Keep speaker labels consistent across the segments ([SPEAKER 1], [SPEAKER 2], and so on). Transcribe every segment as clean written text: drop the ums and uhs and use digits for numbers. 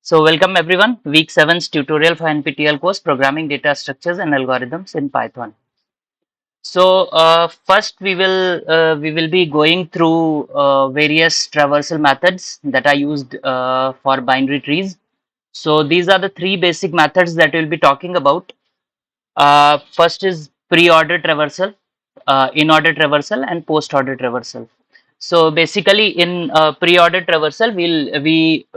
[SPEAKER 1] So welcome everyone, week 7's tutorial for NPTEL course Programming Data Structures and Algorithms in Python. So first we will be going through various traversal methods that are used for binary trees. So these are the three basic methods that we'll be talking about. First is pre-order traversal, in-order traversal, and post-order traversal. So basically, in pre-order traversal, we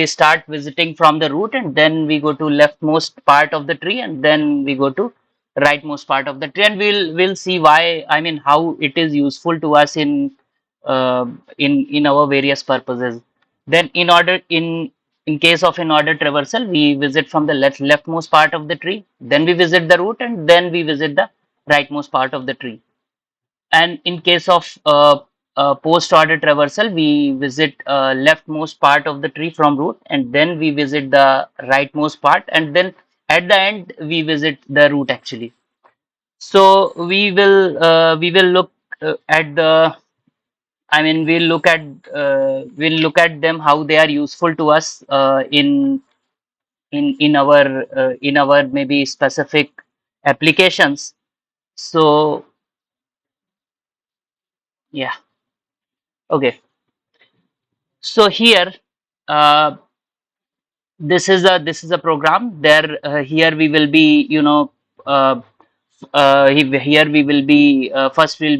[SPEAKER 1] start visiting from the root, and then we go to leftmost part of the tree, and then we go to rightmost part of the tree, and we'll see why. I mean, how it is useful to us uh, in our various purposes. Then, in case of an order traversal, we visit from the leftmost part of the tree, then we visit the root, and then we visit the rightmost part of the tree. And in case of post-order traversal, we visit leftmost part of the tree from root, and then we visit the rightmost part, and then at the end we visit the root actually. So we will look at the I mean, we'll look at them how they are useful to us in our maybe specific applications. So yeah, okay. So here, uh, this is a program. There here we will be uh, here we will be first we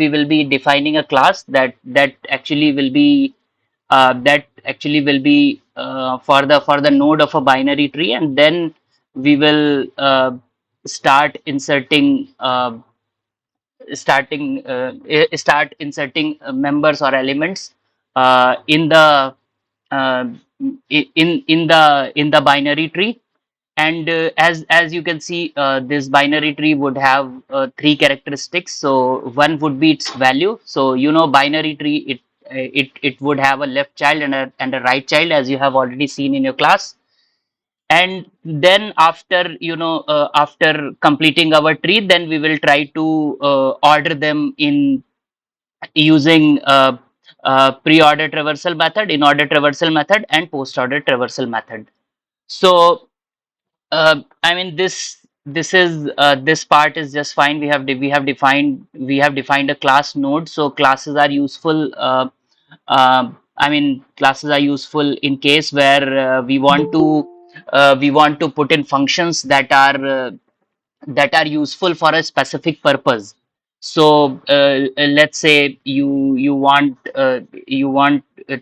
[SPEAKER 1] will be defining a class that actually will be for the node of a binary tree, and then we will start inserting start inserting members or elements in the uh, in the binary tree. And as you can see, this binary tree would have three characteristics. So one would be its value. So binary tree, it would have a left child and a right child, as you have already seen in your class. And then after completing our tree, then we will try to order them in using pre-order traversal method, in order traversal method, and post order traversal method. So I mean, this part is just fine. We have defined a class node. So classes are useful. I mean, classes are useful in case where we want to put in functions that are useful for a specific purpose. So let's say you want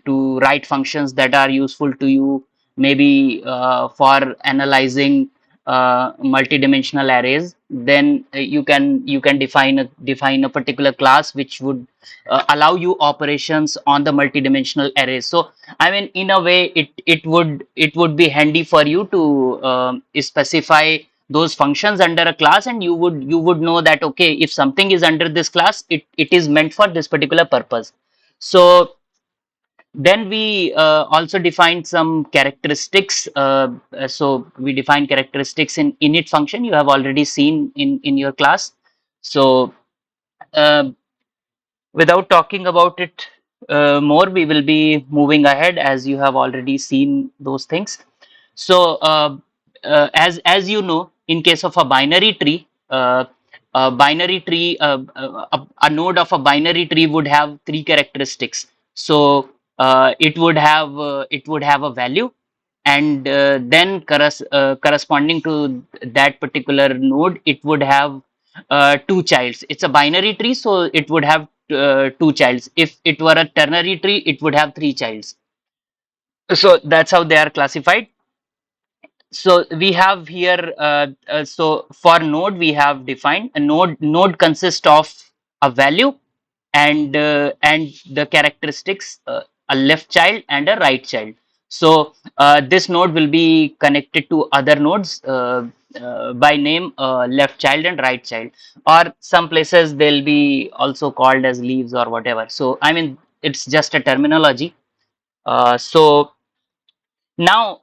[SPEAKER 1] to write functions that are useful to you, maybe for analyzing multidimensional arrays. Then you can define a particular class which would allow you operations on the multidimensional arrays. So I mean, in a way, it would be handy for you to specify those functions under a class, and you would know that, okay, if something is under this class, it is meant for this particular purpose. So then we also defined some characteristics. So we define characteristics in init function, you have already seen in your class. So uh, without talking about it more, we will be moving ahead, as you have already seen those things. So as you know, in case of a node of a binary tree would have three characteristics. So it would have a value, and then corresponding to that particular node, it would have two childs. It's a binary tree, so it would have two childs. If it were a ternary tree, it would have three childs. So that's how they are classified. So we have here so for node, we have defined a node consists of a value and the characteristics, a left child and a right child. So this node will be connected to other nodes by name, left child and right child, or some places they'll be also called as leaves or whatever. So I mean, it's just a terminology. So now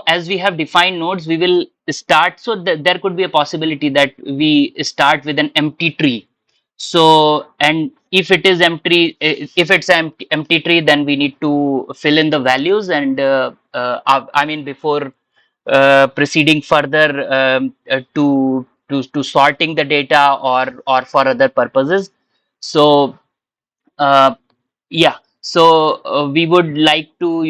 [SPEAKER 1] as we have defined nodes, we will start. So there could be a possibility that we start with an empty tree. So, and if it is empty, if it's an empty tree, then we need to fill in the values. And I mean, before proceeding further to sorting the data or for other purposes. So uh, yeah, so we would like to,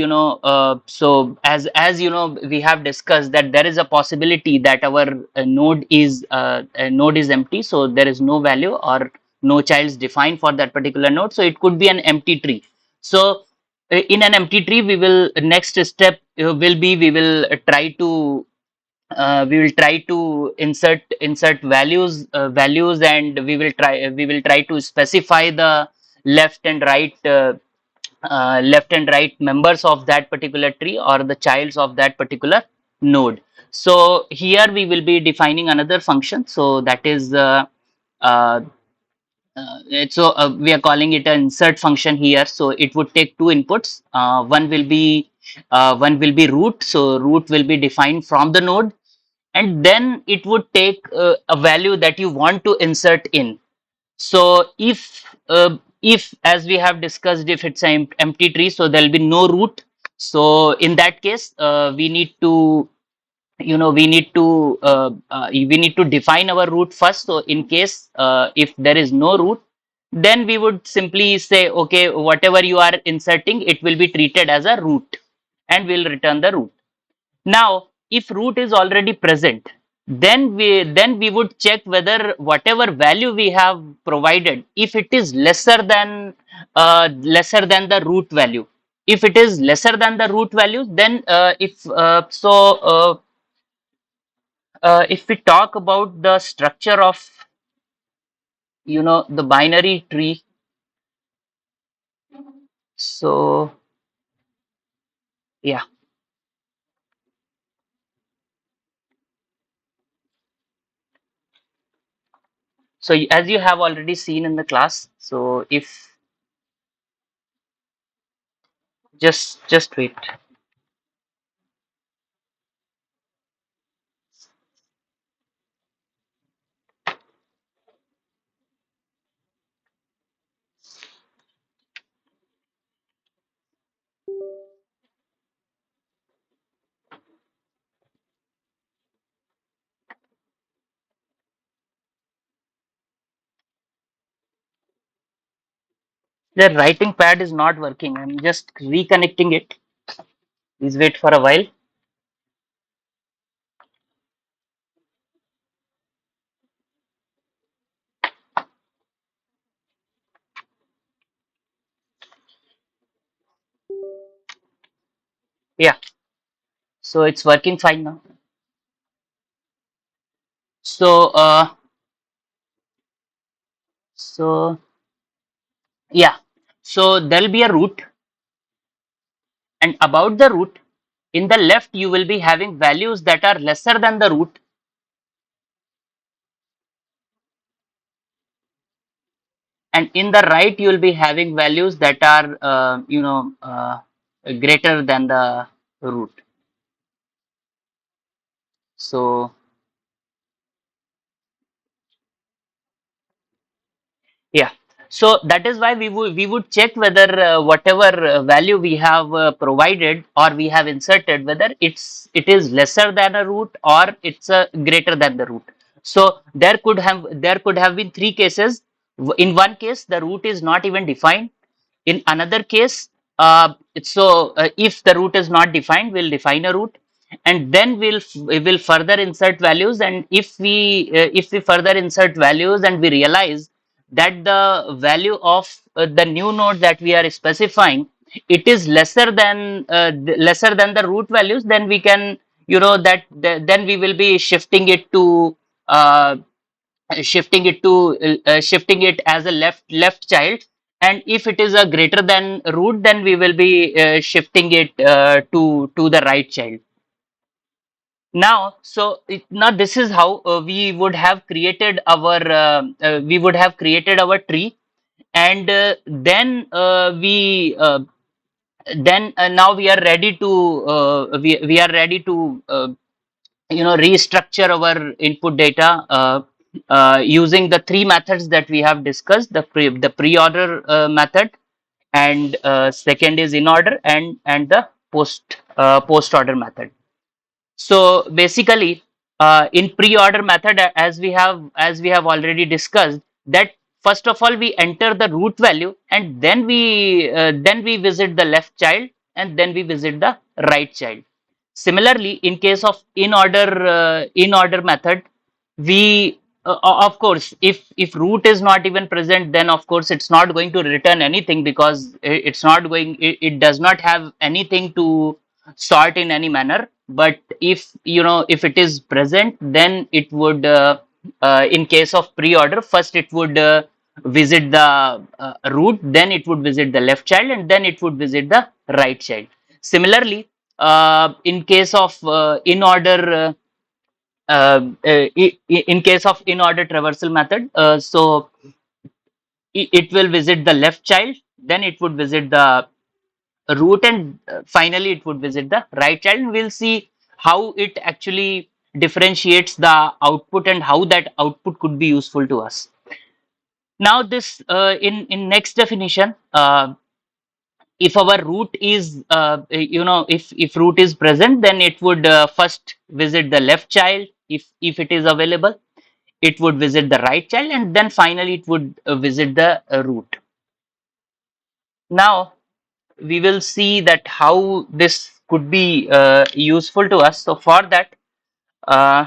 [SPEAKER 1] so as you know, we have discussed that there is a possibility that our node is empty, so there is no value or no childs defined for that particular node, so it could be an empty tree. So in an empty tree, we will next step will be we will try to insert values, and we will try to specify the left and right left and right members of that particular tree or the childs of that particular node. So here we will be defining another function, so that is uh, we are calling it an insert function here. So it would take two inputs. One will be root, so root will be defined from the node, and then it would take a value that you want to insert in. So if as we have discussed, if it's an empty tree, so there will be no root. So in that case, we need to define our root first. So in case if there is no root, then we would simply say, okay, whatever you are inserting, it will be treated as a root, and we'll return the root. Now, if root is already present, then we would check whether whatever value we have provided, if it is lesser than the root value. If it is lesser than the root value, then if we talk about the structure of the binary tree, so yeah. So as you have already seen in the class, so if just wait. The writing pad is not working. I'm just reconnecting it. Please wait for a while. Yeah, so it's working fine now. So so yeah, so there'll be a root, and about the root, in the left you will be having values that are lesser than the root, and in the right you will be having values that are greater than the root. So yeah, so that is why we would check whether whatever value we have provided or we have inserted, whether it is lesser than a root or it's greater than the root. So there could have been three cases. In one case, the root is not even defined. In another case, if the root is not defined, we'll define a root, and then we will further insert values. And if we further insert values and we realize that the value of the new node that we are specifying, it is lesser than the root values, then we can, then we will be uh, shifting it as a left child. And if it is a greater than root, then we will be shifting it to the right child. Now this is how we would have created our tree. And then now we are ready to restructure our input data. using the three methods that we have discussed, the pre-order method, and second is in order, and the post order method. So basically, in pre-order method, as we have already discussed, that first of all we enter the root value, and then we visit the left child, and then we visit the right child. Similarly, in case of in order method, we of course, if root is not even present, then of course it's not going to return anything, because it does not have anything to sort in any manner. But if it is present, then it would, in case of pre-order, first it would visit the root, then it would visit the left child, and then it would visit the right child. Similarly, in case of in order in case of in order traversal method, so it will visit the left child, then it would visit the root, and finally it would visit the right child. And we'll see how it actually differentiates the output, and how that output could be useful to us. Now this, in next definition, if our root is, if root is present, then it would first visit the left child, if it is available. It would visit the right child, and then finally it would visit the root. Now we will see that how this could be useful to us. So for that, uh,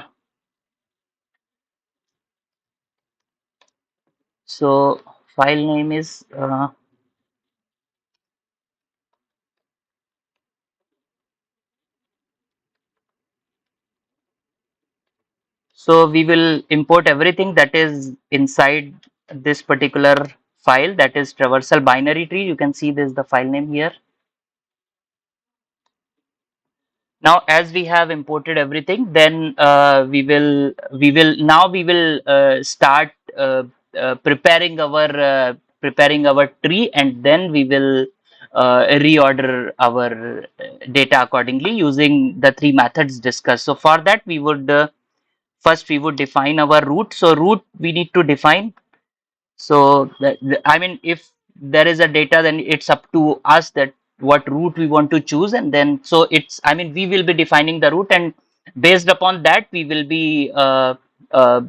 [SPEAKER 1] so file name is, so we will import everything that is inside this particular file, that is traversal binary tree. You can see this, the file name here. Now as we have imported everything, then we will start preparing our tree, and then we will reorder our data accordingly using the three methods discussed. So for that, first we would define our root. So root we need to define. So I mean, if there is a data, then it's up to us that what route we want to choose, and then so it's, I mean, we will be defining the route, and based upon that we will be uh, uh,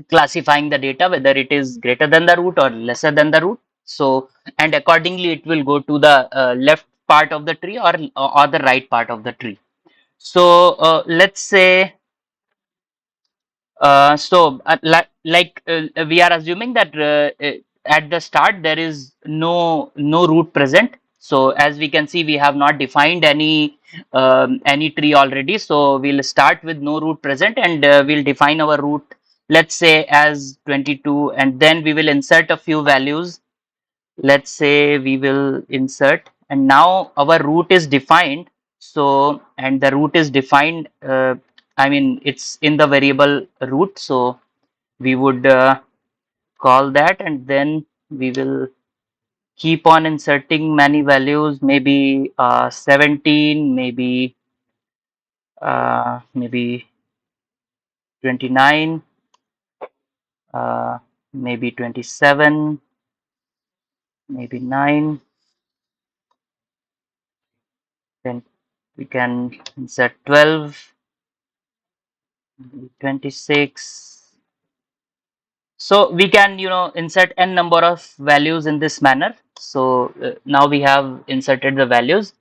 [SPEAKER 1] classifying the data, whether it is greater than the root or lesser than the root. So, and accordingly it will go to the left part of the tree, or the right part of the tree. So let's say, we are assuming that at the start there is no root present. So as we can see, we have not defined any tree already. So we'll start with no root present, and we'll define our root, let's say as 22, and then we will insert a few values. Let's say we will insert, and now our root is defined. So, and the root is defined, I mean, it's in the variable root. So we would call that, and then we will keep on inserting many values, maybe 17, maybe 29, uh, maybe 27, maybe 9. Then we can insert 12, 26. So we can, insert n number of values in this manner. So now we have inserted the values.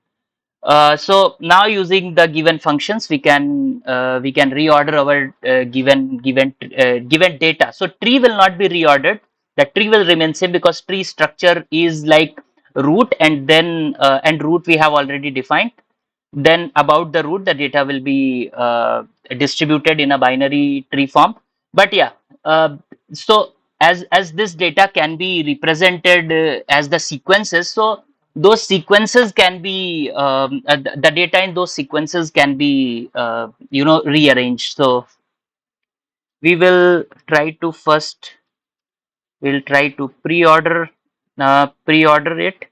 [SPEAKER 1] So now using the given functions, we can reorder our given data. So tree will not be reordered. The tree will remain same, because tree structure is like root, and root we have already defined. Then about the root, the data will be distributed in a binary tree form. But yeah, so as this data can be represented as the sequences, so those sequences can be, the data in those sequences can be rearranged. So we will try to first we'll try to pre-order it.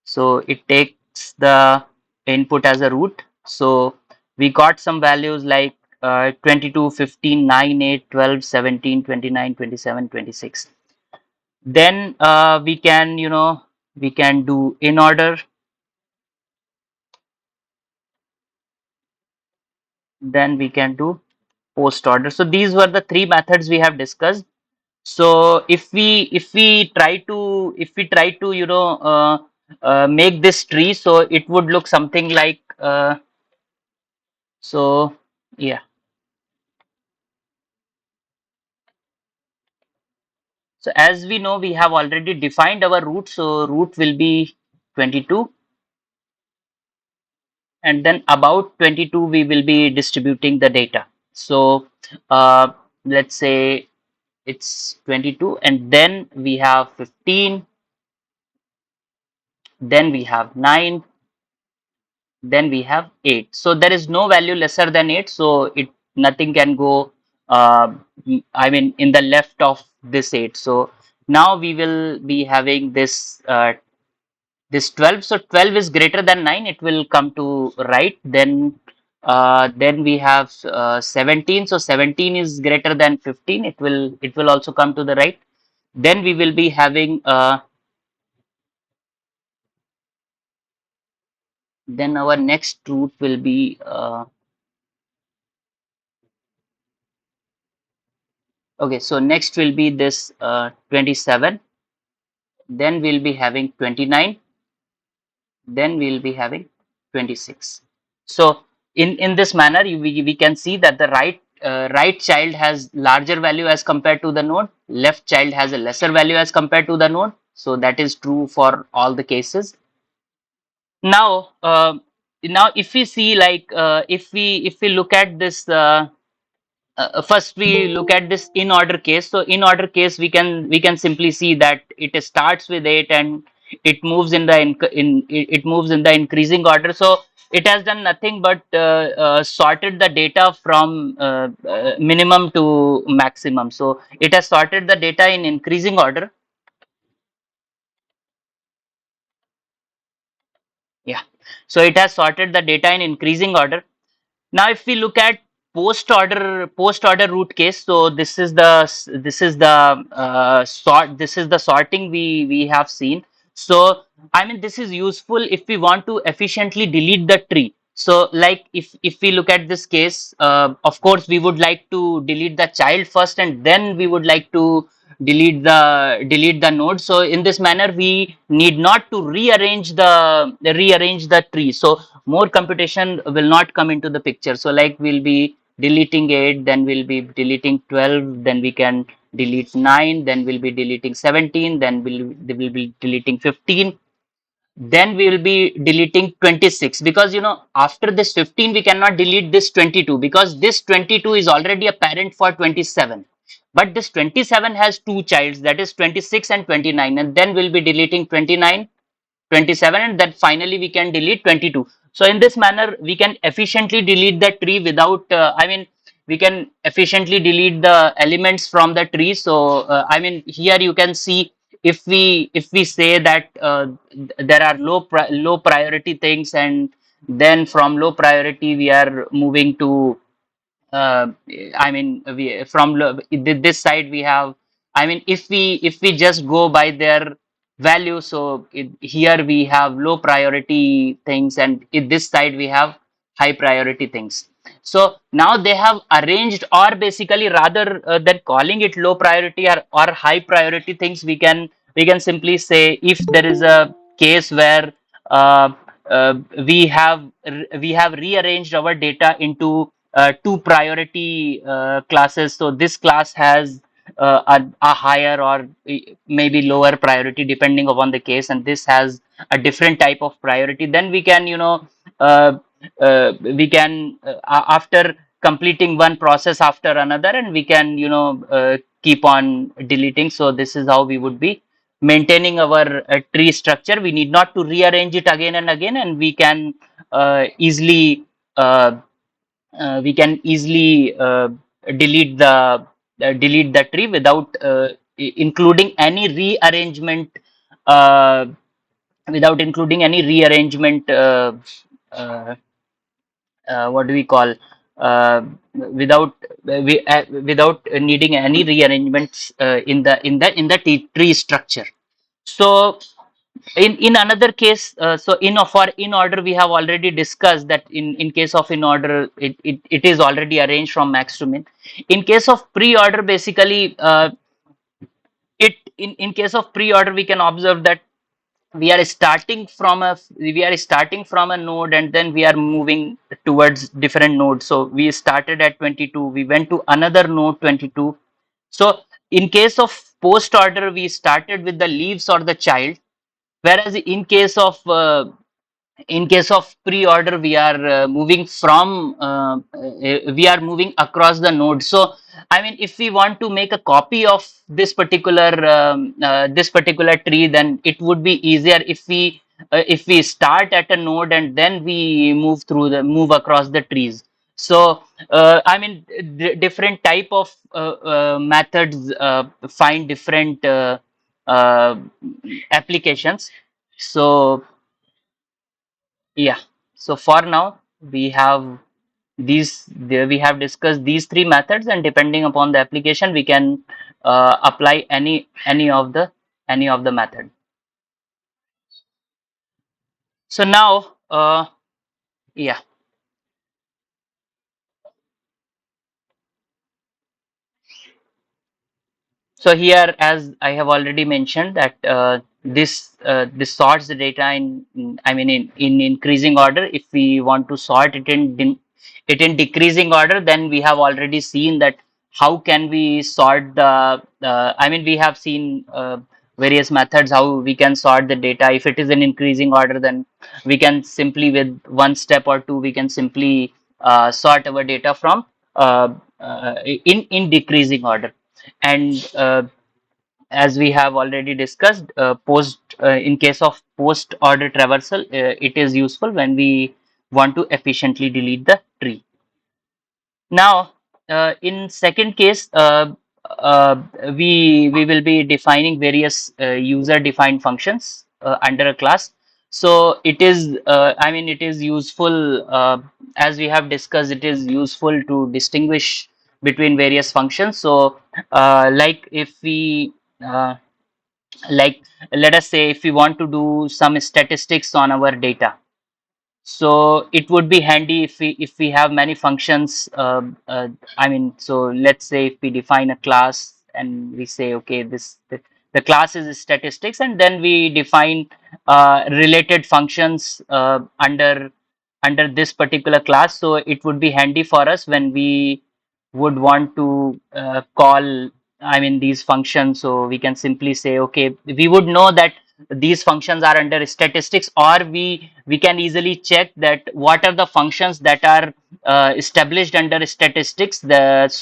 [SPEAKER 1] So it takes the input as a root. So we got some values like 22, 15, 9, 8, 12, 17, 29, 27, 26. Then we can, we can do in order, then we can do post order. So these were the three methods we have discussed. So if we try to make this tree, so it would look something like so yeah. So as we know, we have already defined our root. So root will be 22, and then about 22 we will be distributing the data. So uh, let's say it's 22, and then we have 15, then we have 9, then we have 8. So there is no value lesser than 8, so it nothing can go uh, I mean in the left of this 8. So now we will be having this 12. So 12 is greater than 9, it will come to right. Then we have 17. So 17 is greater than 15, it will also come to the right. Then we will be having then our next root will be okay, so next will be this 27, then we'll be having 29, then we'll be having 26. So in this manner, we can see that the right child has larger value as compared to the node, left child has a lesser value as compared to the node. So that is true for all the cases. Now, now if we see like if we look at this first we look at this in order case. So in order case, we can simply see that it starts with 8 and it moves in the it moves in the increasing order. So it has done nothing but sorted the data from minimum to maximum. So it has sorted the data in increasing order. Yeah, so it has sorted the data in increasing order. Now, if we look at post order root case, so this is the sorting we have seen. So I mean this is useful if we want to efficiently delete the tree. So like if we look at this case, of course we would like to delete the child first, and then we would like to delete the node. So in this manner we need not to rearrange the tree. So more computation will not come into the picture. So like we'll be deleting 8, then we'll be deleting 12, then we can delete 9, then we'll be deleting 17, then we'll be deleting 15, then we will be deleting 26, because after this 15 we cannot delete this 22, because this 22 is already a parent for 27, but this 27 has two childs, that is 26 and 29, and then we'll be deleting 29, 27, and then finally we can delete 22. So in this manner we can efficiently delete the tree without we can efficiently delete the elements from the tree. So here you can see, if we say that there are low priority things, and then from low priority we are moving to uh, from this side we have, if we just go by their value, so here we have low priority things, and in this side we have high priority things. So now they have arranged, or basically rather than calling it low priority or high priority things, we can simply say, if there is a case where uh, uh, we have rearranged our data into two priority classes. So this class has a higher or maybe lower priority depending upon the case, and this has a different type of priority. Then uh, we can after completing one process after another, and we can keep on deleting. So this is how we would be maintaining our tree structure. We need not to rearrange it again and again, and easily uh, we can easily delete the tree without including any rearrangement, uh, without including any rearrangement, uh, what do we call, uh, without needing any rearrangements tree structure. So in another case, so in order, we have already discussed that in case of in order, it is already arranged from max to min. In case of pre-order, basically, it in case of pre-order, we can observe that we are starting from a node, and then we are moving towards different nodes. So we started at 22, we went to another node 22. So in case of post order, we started with the leaves or the child, whereas in case of pre-order, we are we are moving across the node. So I mean, if we want to make a copy of this particular tree, then it would be easier if we start at a node and then we move across the trees. So I mean, different type of methods find different uh, applications. So yeah. So for now, we have we have discussed these three methods, and depending upon the application, we can apply any of the method. So now, yeah. So here, as I have already mentioned, that this sorts the data I mean, in increasing order. If we want to sort it it in decreasing order, then we have already seen that how can we sort the. I mean, we have seen various methods how we can sort the data. If it is in increasing order, then we can simply, with one step or two, we can simply sort our data from in decreasing order. And as we have already discussed, post in case of post order traversal, it is useful when we want to efficiently delete the tree. Now, in second case, uh, we will be defining various user defined functions under a class. So it is, I mean, it is useful, as we have discussed, it is useful to distinguish between various functions. So like if we uh, like let us say, if we want to do some statistics on our data, so it would be handy if we have many functions. I mean, so let's say if we define a class and we say, okay, the class is statistics, and then we define related functions under this particular class. So it would be handy for us when we would want to call, I mean, these functions. So we can simply say, okay, we would know that these functions are under statistics, or we can easily check that what are the functions that are established under statistics. If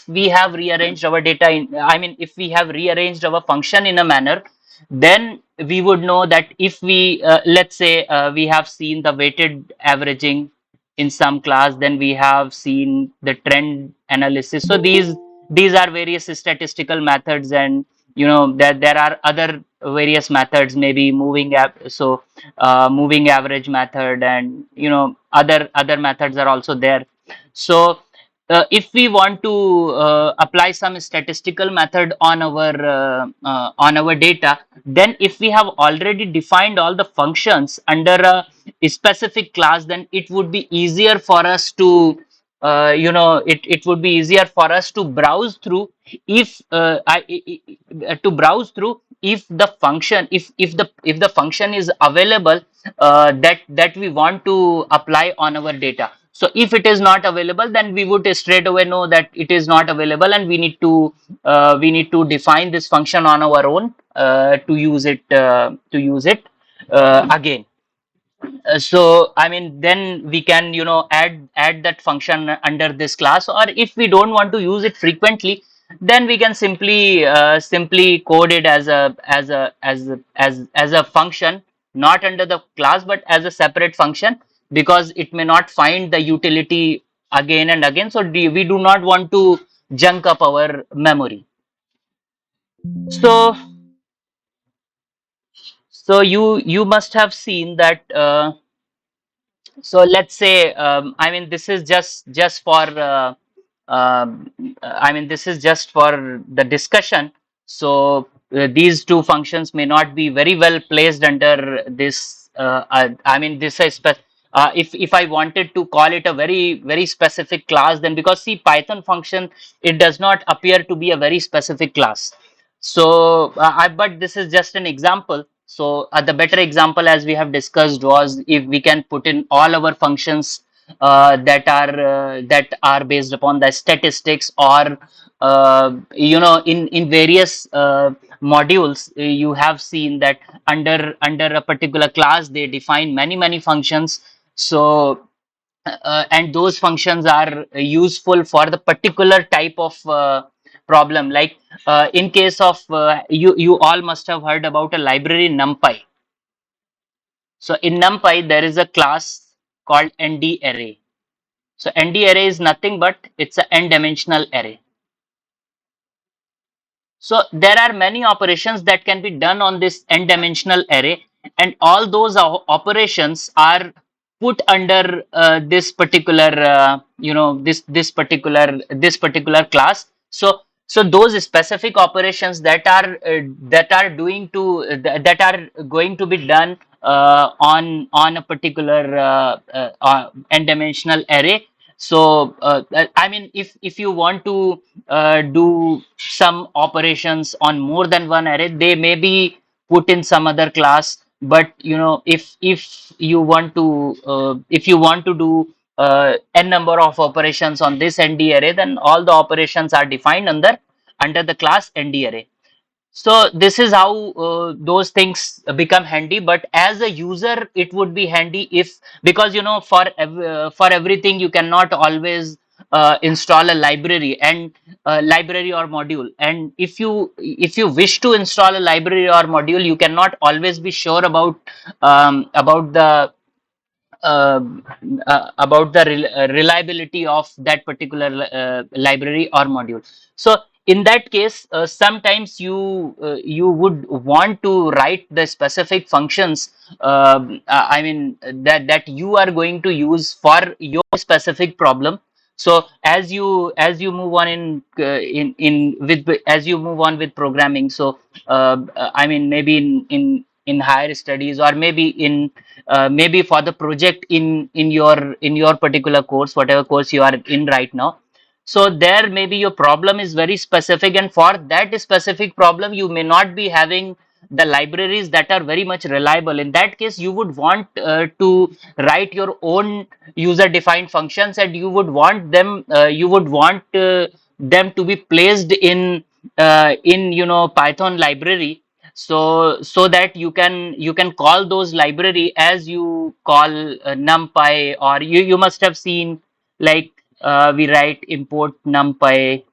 [SPEAKER 1] we have rearranged our data in, I mean, if we have rearranged our function in a manner, then we would know that if we let's say we have seen the weighted averaging in some class, then we have seen the trend analysis. So these are various statistical methods, and there are other various methods, maybe moving average method, and other methods are also there. So if we want to apply some statistical method on our data, then if we have already defined all the functions under a specific class, then it would be easier for us to it would be easier for us to browse through if to browse through if the function, if the function is available that we want to apply on our data. So if it is not available, then we would straight away know that it is not available, and we need to define this function on our own to use it again. So I mean, then we can add that function under this class, or if we don't want to use it frequently, then we can simply code it as a function, not under the class but as a separate function, because it may not find the utility again and again. So we do not want to junk up our memory. So you must have seen that So let's say, I mean, this is just for I mean, this is just for the discussion. So these two functions may not be very well placed under this. I mean, this is if I wanted to call it a very specific class, then because see, Python function, it does not appear to be a very specific class. So, but this is just an example. So, the better example, as we have discussed, was if we can put in all our functions that are based upon the statistics, or in various modules, you have seen that under a particular class they define many functions. So and those functions are useful for the particular type of problem, like in case of you all must have heard about a library Numpy. So in Numpy there is a class called nd array. So nd array is nothing but it's an n dimensional array. So there are many operations that can be done on this n-dimensional array, and all those operations are put under this particular, this particular class. So those specific operations that are doing to that are going to be done on a particular n-dimensional array. So I mean, if you want to do some operations on more than one array, they may be put in some other class. But if you want to do n number of operations on this nd array, then all the operations are defined under the class nd array. So this is how those things become handy. But as a user, it would be handy if, because for everything you cannot always install a library and library or module. And if you wish to install a library or module, you cannot always be sure about the uh, reliability of that particular library or module. So in that case, sometimes you would want to write the specific functions, I mean, that you are going to use for your specific problem. So as you move on in with as you move on with programming, so I mean, maybe in higher studies, or maybe for the project in your particular course, whatever course you are in right now. So there maybe your problem is very specific, and for that specific problem you may not be having the libraries that are very much reliable. In that case, you would want to write your own user defined functions, and you would want them to be placed in Python library, so that you can call those library as you call numpy. Or you must have seen, like, we write import numpy,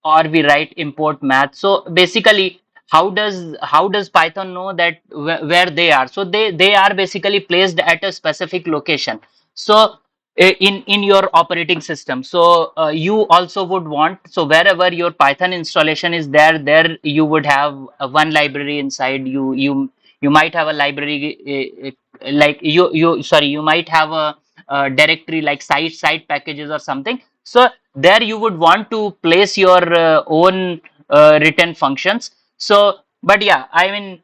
[SPEAKER 1] or we write import math. So basically, how does Python know that where they are? So they are basically placed at a specific location. So in your operating system. So you also would want, so wherever your Python installation is, there you would have one library inside. You might have a library, like you might have a directory like site packages or something. So there you would want to place your own written functions. So, but yeah, I mean,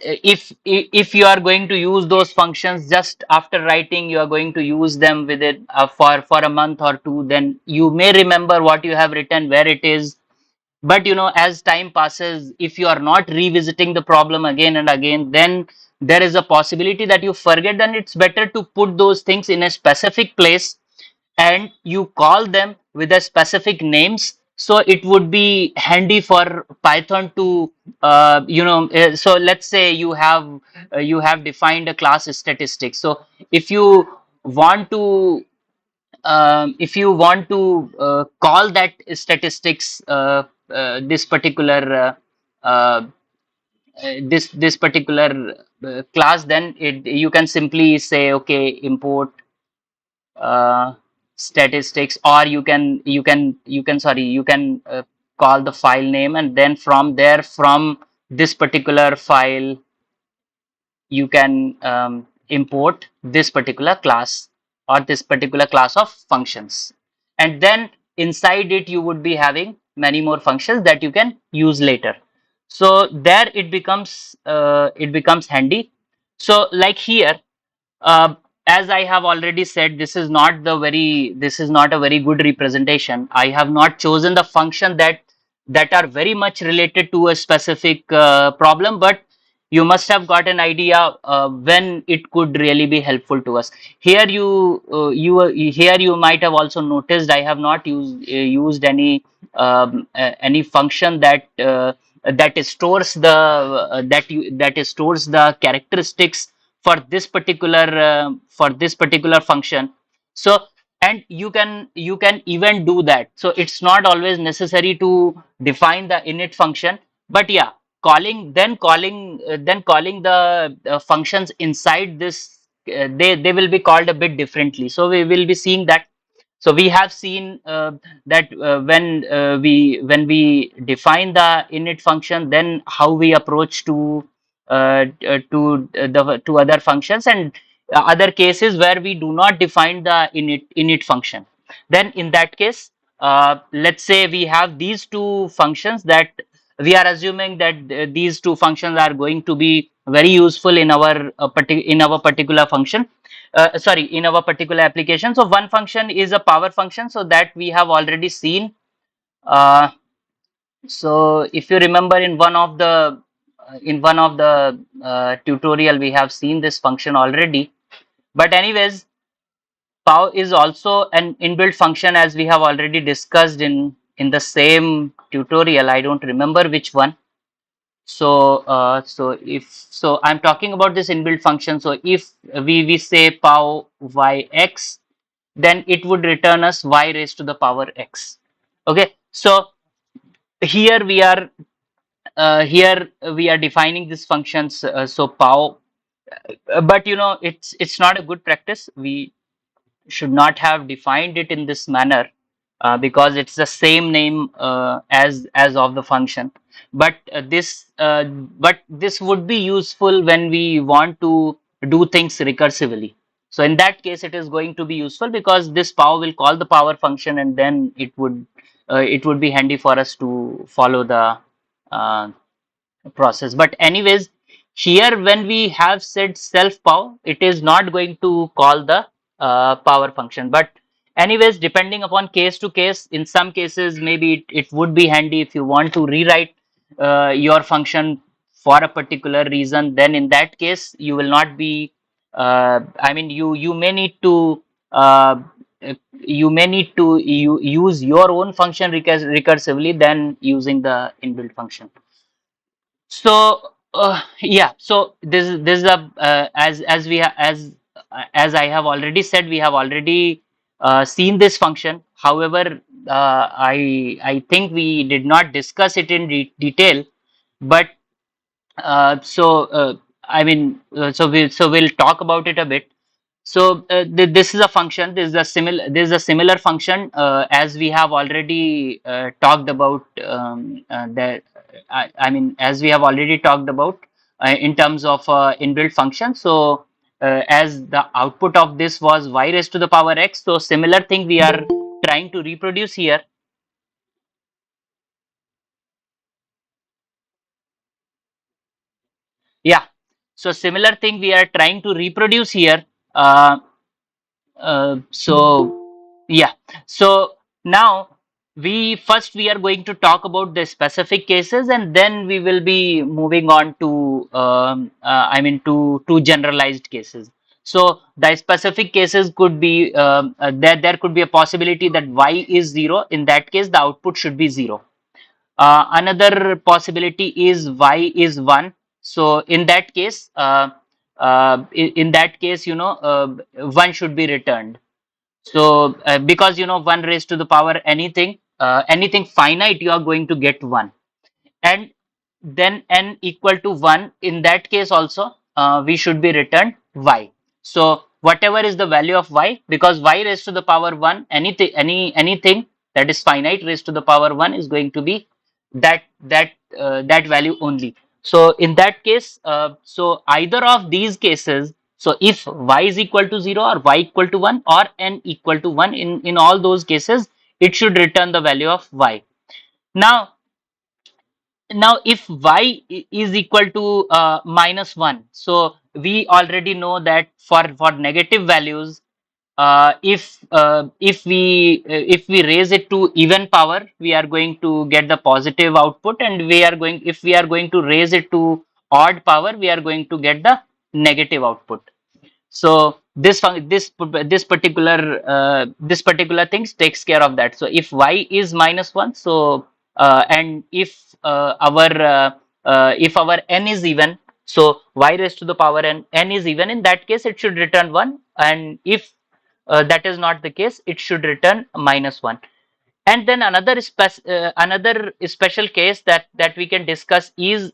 [SPEAKER 1] if you are going to use those functions, just after writing you are going to use them with it for a month or two, then you may remember what you have written, where it is. But as time passes, if you are not revisiting the problem again and again, then there is a possibility that you forget. Then it's better to put those things in a specific place, and you call them with a specific names. So it would be handy for Python to so let's say you have defined a class statistics. So if you want to call that statistics, this particular this particular class, then you can simply say, okay, import uh, statistics. Or you can call the file name, and then from there, from this particular file, import this particular class or this particular class of functions, and then inside it you would be having many more functions that you can use later. So there it becomes handy. So like here, uh, as I have already said, this is not a very good representation. I have not chosen the function that are very much related to a specific problem, but you must have got an idea when it could really be helpful to us. Here here you might have also noticed I have not used any function that stores the characteristics for this particular function. So, and you can even do that, so it's not always necessary to define the init function, but yeah, calling the functions inside this, they will be called a bit differently, so we will be seeing that. So we have seen that when we define the init function, then how we approach to other functions, and other cases where we do not define the init function. Then in that case, let's say we have these two functions that we are assuming that these two functions are going to be very useful in our particular function, sorry, in our particular application. So one function is a power function, so that we have already seen. uh, so if you remember, in one of the tutorial, we have seen this function already. But anyways, pow is also an inbuilt function, as we have already discussed in the same tutorial. I don't remember which one. So I'm talking about this inbuilt function. So if we say pow yx, then it would return us y raised to the power x. Okay, so here we are defining these functions. So pow, but it's not a good practice. We should not have defined it in this manner, because it's the same name as of the function. But this would be useful when we want to do things recursively. So in that case, it is going to be useful, because this power will call the power function, and then it would be handy for us to follow the uh, process. But anyways, here when we have said self power, it is not going to call the power function. But anyways, depending upon case to case, in some cases maybe it would be handy if you want to rewrite your function for a particular reason. Then in that case, you will not be I mean, you may need to uh, use your own function recursively than using the inbuilt function. So yeah, so this is a as we as I have already said, we have already seen this function. However, I think we did not discuss it in detail, but I mean, we'll talk about it a bit. So this is a function. This is a similar function as we have already talked about. I mean, as we have already talked about in terms of inbuilt function. So as the output of this was y raised to the power x, so similar thing we are trying to reproduce here. Yeah. So similar thing we are trying to reproduce here. Uh, so yeah, so now we are going to talk about the specific cases, and then we will be moving on to I mean, to generalized cases. So the specific cases could be there could be a possibility that y is 0. In that case, the output should be 0. Another possibility is y is 1. So in that case, in that case, 1 should be returned. So because 1 raised to the power anything finite, you are going to get 1. And then n equal to 1, in that case also we should be returned y. So whatever is the value of y, because y raised to the power 1, anything that is finite raised to the power 1 is going to be that value only. So in that case, so either of these cases, so if y is equal to 0 or y equal to 1 or n equal to 1, in all those cases, it should return the value of y. Now, if y is equal to -1, so we already know that for negative values, if we raise it to even power, we are going to get the positive output, and if we are going to raise it to odd power, we are going to get the negative output. So this particular things takes care of that. So if y is -1, so and if our n is even, so y raised to the power n is even, in that case it should return 1, and if that is not the case, it should return -1. And then another special case that we can discuss is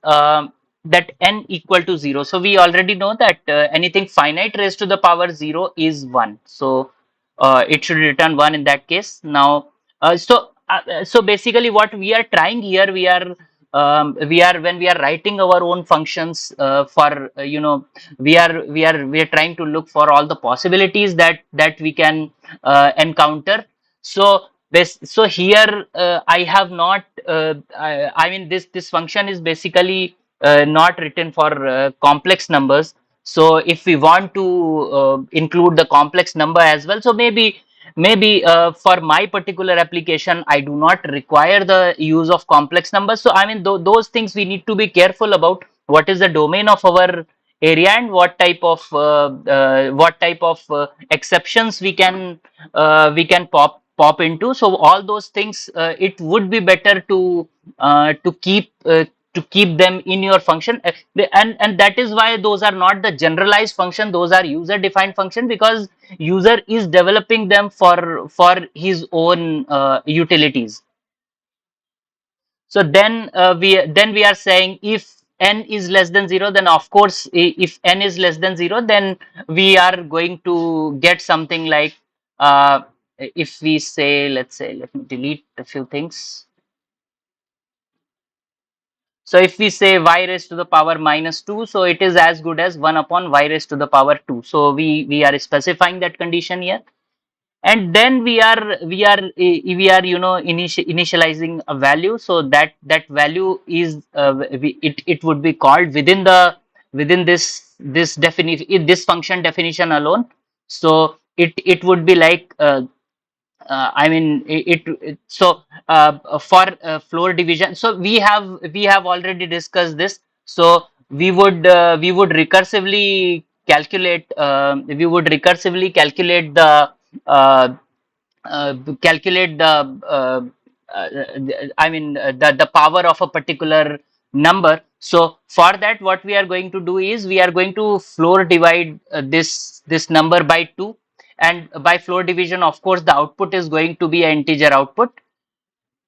[SPEAKER 1] that n equal to 0. So we already know that anything finite raised to the power 0 is 1. So it should return 1 in that case. Now, so basically what we are trying here, when we are writing our own functions, for we are trying to look for all the possibilities that we can encounter. So so here I have not. I mean, this function is basically not written for complex numbers. So if we want to include the complex number as well, so maybe for my particular application, I do not require the use of complex numbers. So I mean, those things we need to be careful about. What is the domain of our area, and what type of exceptions we can pop into. So all those things, it would be better to keep them in your function. And that is why those are not the generalized function, those are user defined function, because user is developing them for his own utilities. So then we are saying, if n is less than 0, then of course, if n is less than 0, then we are going to get something like, if we say, let's say, let me delete a few things. So if we say y raised to the power -2, so it is as good as 1 upon y raised to the power 2. So we are specifying that condition here, and then we are initializing a value, so that value is, it would be called within this definition, this function definition alone. So it would be like, I mean, so for floor division, so we have already discussed this. So we would recursively calculate the uh, calculate the I mean, the power of a particular number. So for that, what we are going to do is, we are going to floor divide this number by 2, and by floor division, of course, the output is going to be an integer output.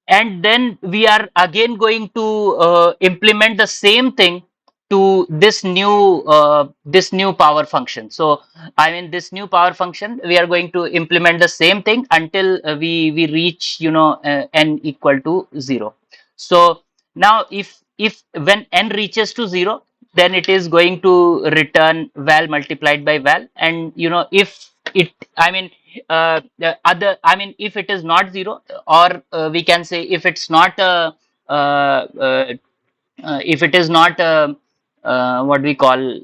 [SPEAKER 1] And then we are again going to implement the same thing to this new power function. So I mean, this new power function, we are going to implement the same thing until we reach, n equal to 0. So now, if when n reaches to 0, then it is going to return val multiplied by val. And if it I mean, the other I mean, if it is not 0, or we can say, if it's not a uh, uh, if it is not a, what we call,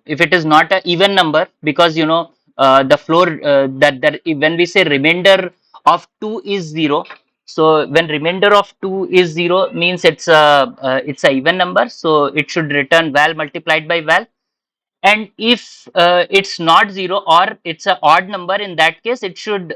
[SPEAKER 1] if it is not a even number, because the floor, that when we say remainder of 2 is 0, so when remainder of 2 is 0, means it's a even number, so it should return val multiplied by val. And if it's not 0, or it's a odd number, in that case it should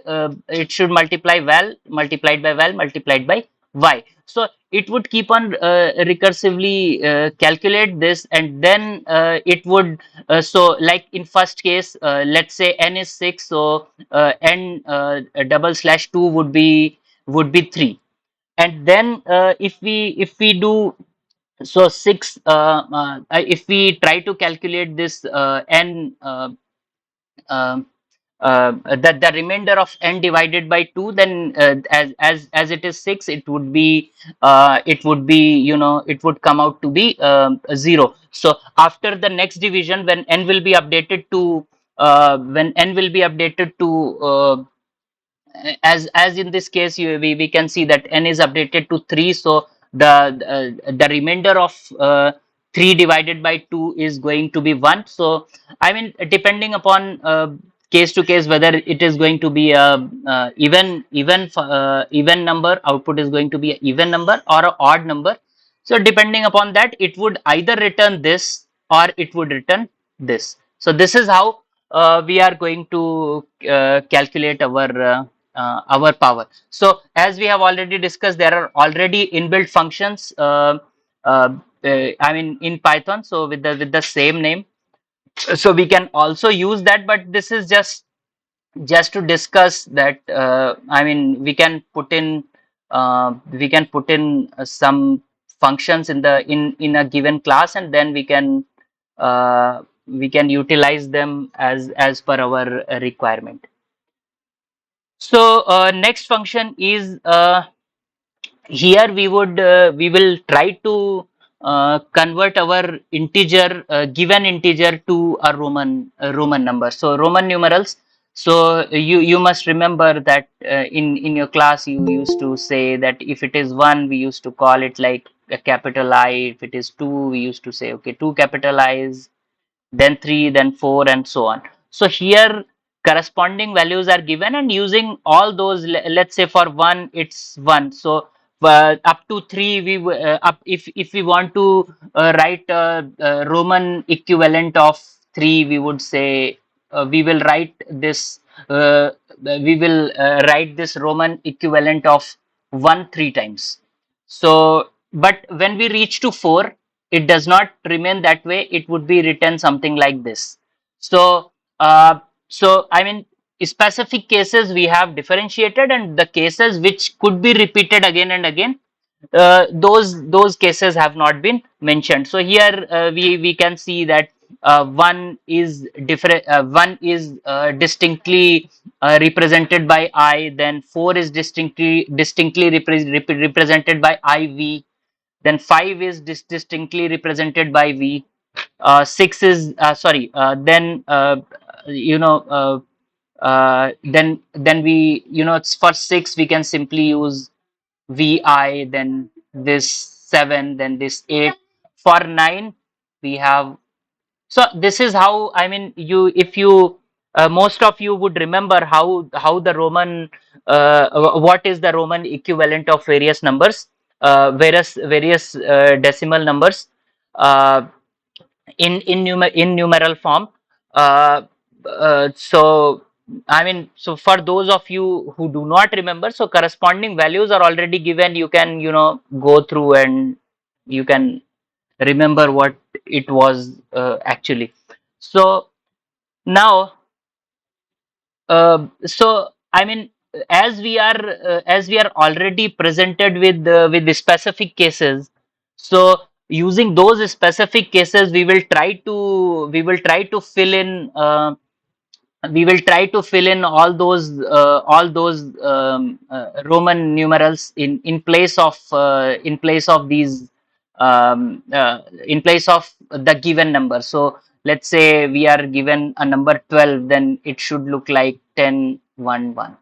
[SPEAKER 1] multiply val multiplied by val multiplied by y. So it would keep on recursively calculate this, and then it would, so like in first case, let's say n is 6, so n double slash 2 would be 3. And then if we do, so 6, if we try to calculate this n, um that the remainder of n divided by 2, then as it is 6, it would be, it would come out to be 0. So after the next division, when n will be updated to as in this case, we can see that n is updated to 3. So the remainder of 3 divided by 2 is going to be 1. So I mean, depending upon case to case, whether it is going to be a even number, output is going to be an even number or an odd number. So depending upon that, it would either return this or it would return this. So this is how we are going to calculate our power. So as we have already discussed, there are already inbuilt functions. I mean, in Python, so with the same name, so we can also use that. But this is just to discuss that. I mean, we can put in some functions in a given class, and then we can utilize them as per our requirement. So next function is, here we will try to convert our integer, given integer, to a Roman number. So Roman numerals. So you must remember that in your class you used to say that if it is 1, we used to call it like a capital I. If it is 2, we used to say, okay, 2 capital I's, then 3, then 4, and so on. So here corresponding values are given, and using all those, let's say for 1 it's 1. So up to 3, if we want to write a Roman equivalent of 3, we would say, we will write this Roman equivalent of 1 3 times. So but when we reach to 4, it does not remain that way. It would be written something like this. So I mean, specific cases we have differentiated, and the cases which could be repeated again and again, those cases have not been mentioned. So here we can see that one is different, one is distinctly represented by I, then 4 is distinctly represented by IV, then 5 is distinctly represented by V. 6 is, sorry, then then we, it's for 6 we can simply use VI, then this 7, then this 8. For 9 we have. So this is how, I mean, if you most of you would remember how the Roman, what is the Roman equivalent of various numbers, various decimal numbers, uh, in numeral form. Uh, so I mean, so for those of you who do not remember, so corresponding values are already given. You can, go through and you can remember what it was actually. So now, so I mean, as we are already presented with the specific cases, so using those specific cases, we will try to fill in. All those Roman numerals in place of these, in place of the given number. So let's say we are given a number 12, then it should look like 10 1 1.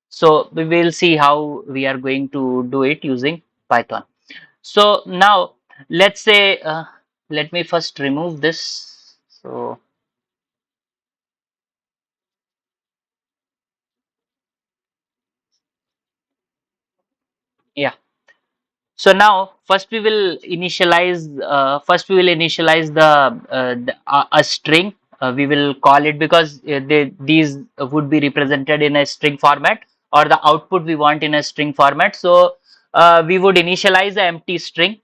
[SPEAKER 1] So we will see how we are going to do it using Python. So now let's say, let me first remove this. So yeah. So now first we will initialize a string. We will call it, because these would be represented in a string format, or the output we want in a string format. So we would initialize the empty string,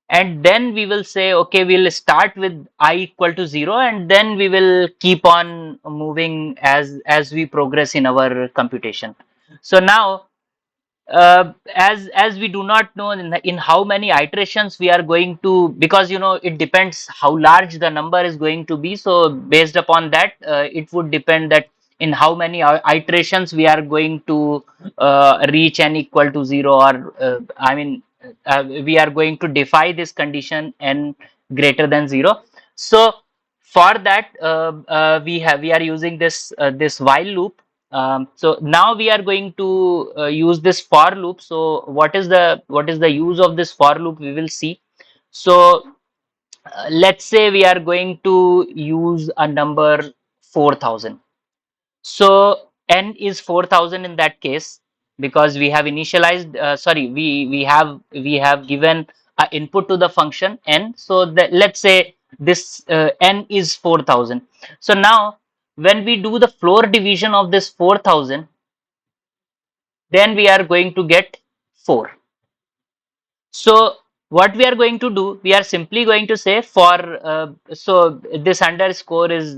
[SPEAKER 1] and then we will say, okay, we'll start with I equal to 0, and then we will keep on moving as we progress in our computation. So now, as we do not know in how many iterations we are going to, because it depends how large the number is going to be. So based upon that, it would depend that in how many iterations we are going to reach n equal to 0, or we are going to defy this condition n greater than 0. So for that, we are using this while loop. So now we are going to use this for loop. So what is the use of this for loop, we will see. So let's say we are going to use a number 4000. So n is 4000 in that case, because we have initialized, sorry, we have given a input to the function n. So that, let's say this n is 4000. So now when we do the floor division of this 4000, then we are going to get 4. So what we are going to do, we are simply going to say for, so this underscore is,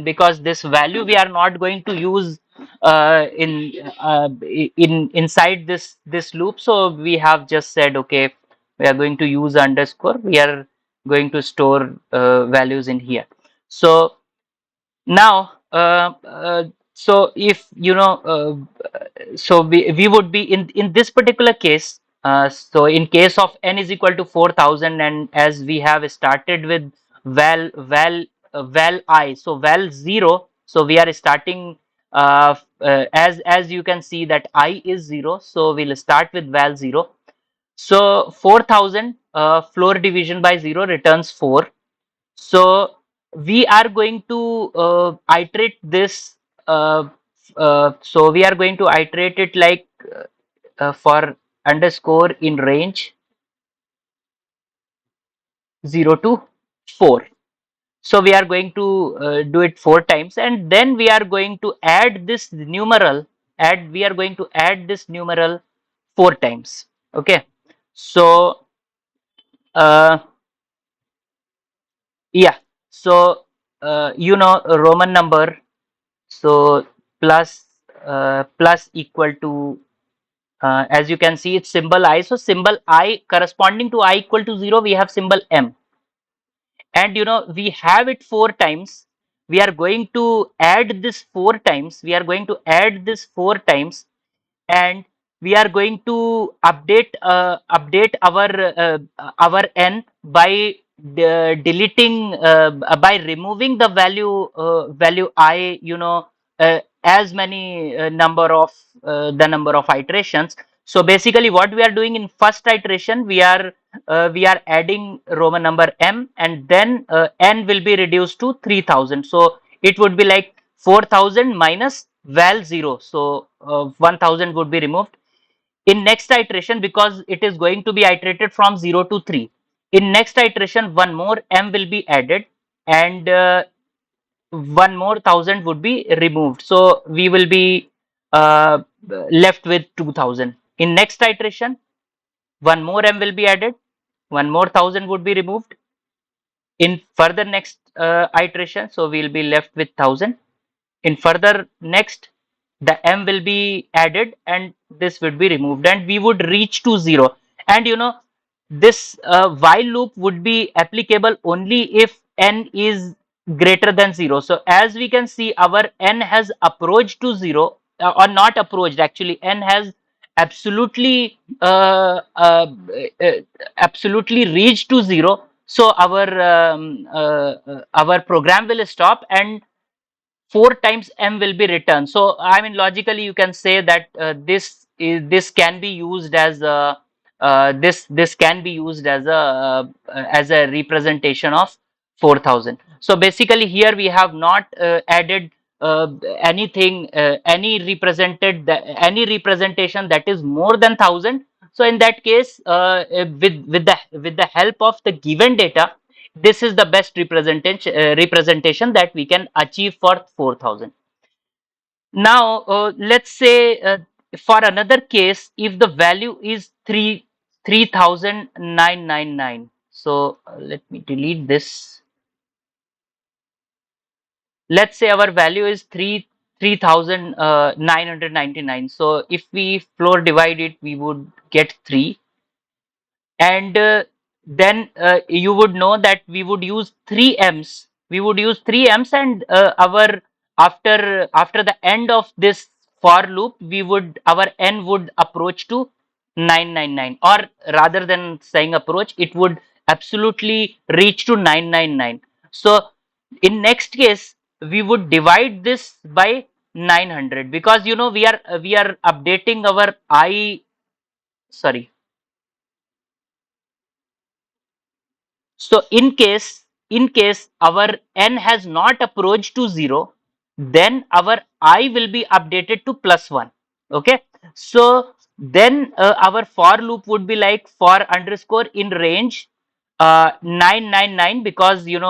[SPEAKER 1] because this value we are not going to use in inside this loop. So we have just said, okay, we are going to use underscore. We are going to store values in here. So now, so if so we would be in this particular case. So in case of n is equal to 4000, and as we have started with val I, so val 0, so we are starting, as you can see that I is 0, so we'll start with val 0. So 4000, floor division by 0 returns 4. So we are going to iterate this. So we are going to iterate it like, for underscore in range 0 to 4. So we are going to do it 4 times, and then we are going to add this numeral. We are going to add this numeral 4 times. Okay. So uh, yeah. So a Roman number. So plus equal to, as you can see, it's symbol I. So symbol I corresponding to I equal to 0, we have symbol M. And we have it 4 times. We are going to add this 4 times. We are going to add this 4 times, and we are going to update our n by deleting, by removing the value I, as many number of iterations. So basically what we are doing in first iteration, we are adding Roman number m, and then n will be reduced to 3000. So it would be like 4000 minus val 0. So 1000 would be removed. In next iteration, because it is going to be iterated from 0 to 3, in next iteration one more m will be added, and one more 1000 would be removed. So we will be uh, left with 2000. In next iteration, one more m will be added, one more 1000 would be removed. In further next iteration, so we'll be left with 1000. In further next, the m will be added, and this would be removed, and we would reach to 0. And this while loop would be applicable only if n is greater than 0. So as we can see, our n has approached to 0, or not approached, actually n has absolutely absolutely reached to 0. So our program will stop, and 4 times m will be returned. So logically you can say that this can be used as a, this can be used as a representation of 4000. So basically here we have not added uh, anything, any representation that is more than 1000. So in that case, with the help of the given data, this is the best representation that we can achieve for 4000. Now let's say, for another case, if the value is 3999. So let me delete this. Let's say our value is 3999. So if we floor divide it, we would get 3. And then you would know that we would use 3 m's. We would use 3 m's, and our after the end of this for loop, we would our n would approach to 999, or rather than saying approach, it would absolutely reach to 999. So in next case, we would divide this by 900, because we are updating our I, sorry. So in case our n has not approached to 0, then our I will be updated to +1. Okay. So then our for loop would be like for underscore in range 999, because in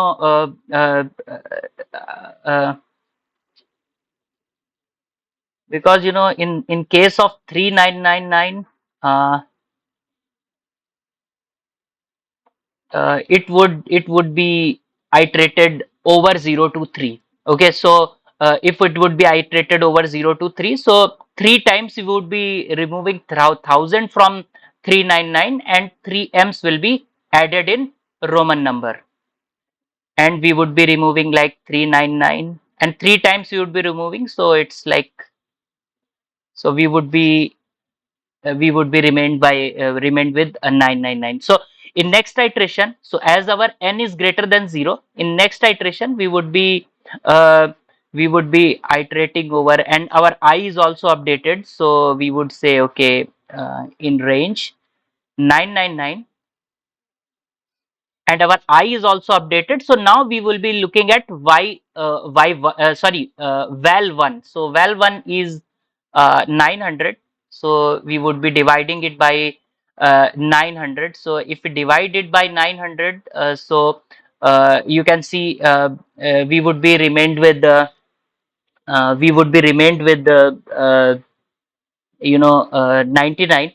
[SPEAKER 1] case of 3999, uh, it would be iterated over 0 to 3. Okay. So if it would be iterated over 0 to 3, so three times we would be removing 1000 from 399, and 3 m's will be added in Roman number, and we would be removing like 399, and three times we would be removing, so it's like, so we would be remained with a 999. So in next iteration, so as our n is greater than 0, in next iteration uh, we would be iterating over, and our I is also updated, so we would say, okay, in range 999, and our I is also updated. So now we will be looking at val 1. So val 1 is 900. So we would be dividing it by 900. So if we divide it by 900, you can see we would be remained with the 99.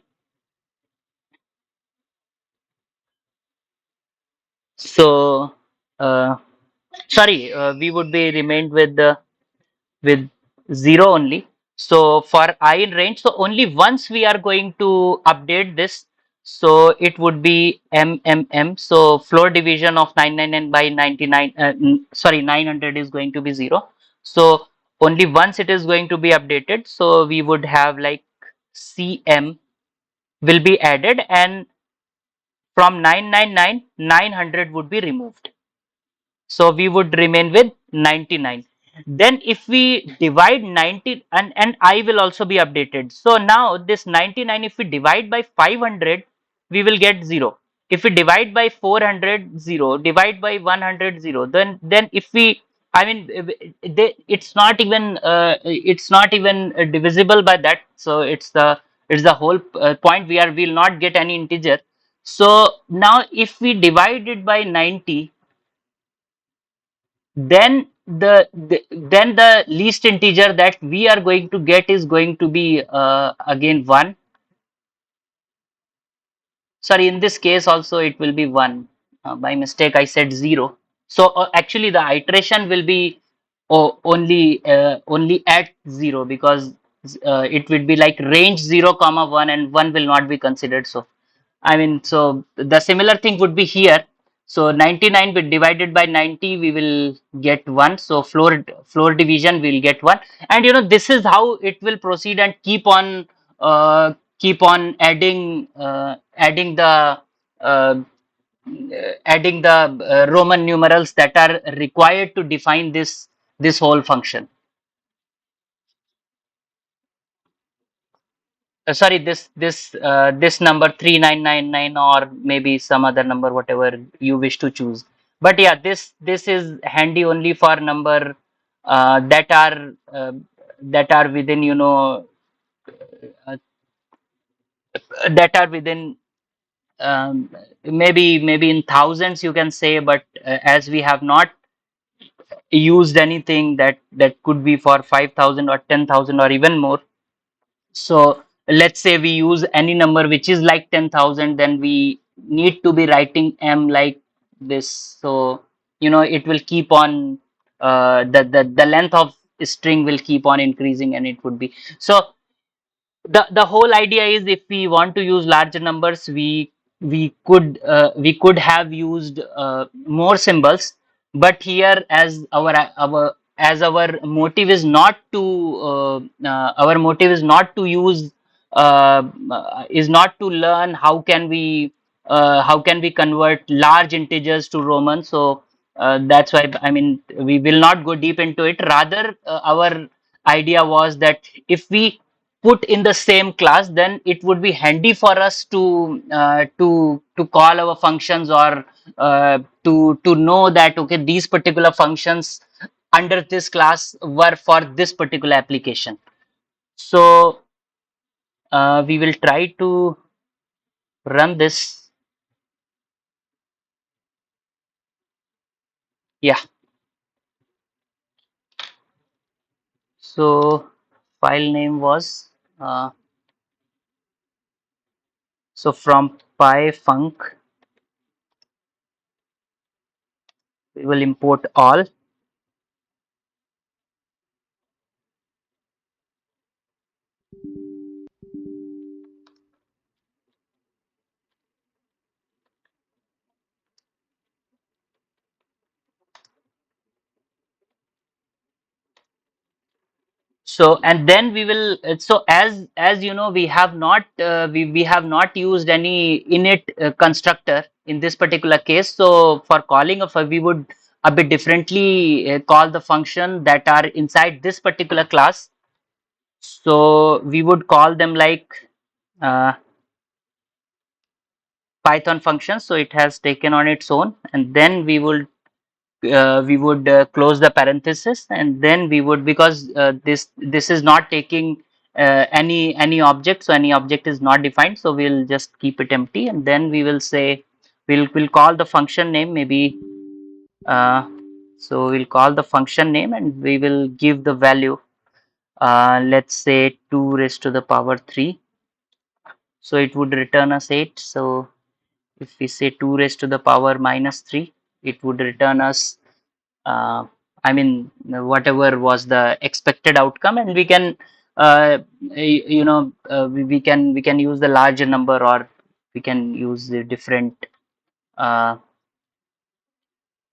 [SPEAKER 1] So uh, sorry, we would be remained with 0 only. So for I in range, so only once we are going to update this, so it would be MMM. So floor division of 999 by 99, sorry, 900 is going to be 0. So only once it is going to be updated. So we would have like CM will be added, and from 999, 900 would be removed. So we would remain with 99. Then if we divide 90, and I will also be updated. So now this 99, if we divide by 500, we will get 0. If we divide by 400, 0. Divide by 100, 0. Then if we, I mean, it's not even divisible by that. So it's the whole point. We'll not get any integer. So now if we divide it by 90, then the least integer that we are going to get is going to be again 1. Sorry, in this case also it will be 1. By mistake I said 0. So actually the iteration will be only at 0, because it would be like range 0 comma 1, and 1 will not be considered. So I mean, so the similar thing would be here. So 99 with divided by 90, we will get 1. So floor division, we'll get 1. And this is how it will proceed, and keep on uh, adding the Roman numerals that are required to define this whole function. Sorry, this number 3999, or maybe some other number, whatever you wish to choose. But yeah, this is handy only for number that are within uh, that are within, maybe in thousands, you can say. But as we have not used anything that could be for 5,000 or 10,000 or even more. So let's say we use any number which is like 10,000, then we need to be writing m like this. So it will keep on, the length of string will keep on increasing, and it would be so. The whole idea is, if we want to use larger numbers, we could have used more symbols. But here, as our as our motive is not to our motive uh, is not to learn how can we convert large integers to Roman. So that's why, I mean, we will not go deep into it. Rather, our idea was that if we put in the same class, then it would be handy for us to call our functions, or to know that okay, these particular functions under this class were for this particular application. So we will try to run this. Yeah. So file name was so from pyfunc we will import all. So and then we will so as you know, we have not used any init constructor in this particular case. So for calling of we would a bit differently call the function that are inside this particular class. So we would call them like uh, Python functions. So it has taken on its own, and then we would close the parenthesis, and then we would, because this is not taking any object, so any object is not defined, so we'll just keep it empty, and then we will say we'll call the function name, maybe uh, so we'll call the function name and we will give the value, let's say 2 raised to the power 3, so it would return us 8. So if we say 2 raised to the power minus 3, it would return us uh, I mean whatever was the expected outcome, and we can we can use the larger number, or we can use the uh,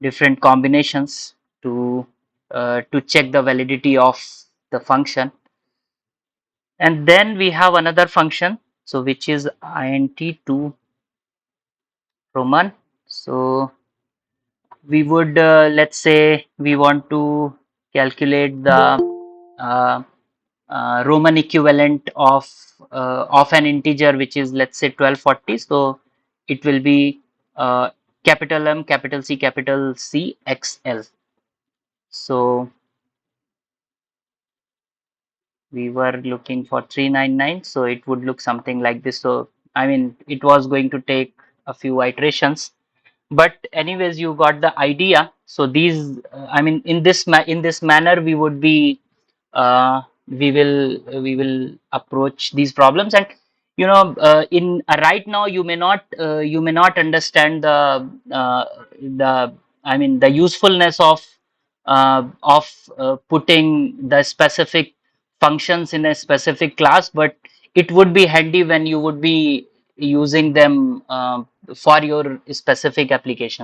[SPEAKER 1] different combinations to check the validity of the function. And then we have another function, so which is int2 Roman. So we would let's say we want to calculate the uh, Roman equivalent of an integer, which is, let's say, 1240. So it will be capital M, capital C, XL. So we were looking for 399, so it would look something like this. So I mean, it was going to take a few iterations, but anyways, you got the idea. So these I mean, in this manner we would be we will approach these problems. And in right now you may not understand the I mean the usefulness of putting the specific functions in a specific class, but it would be handy when you would be using them for your specific application.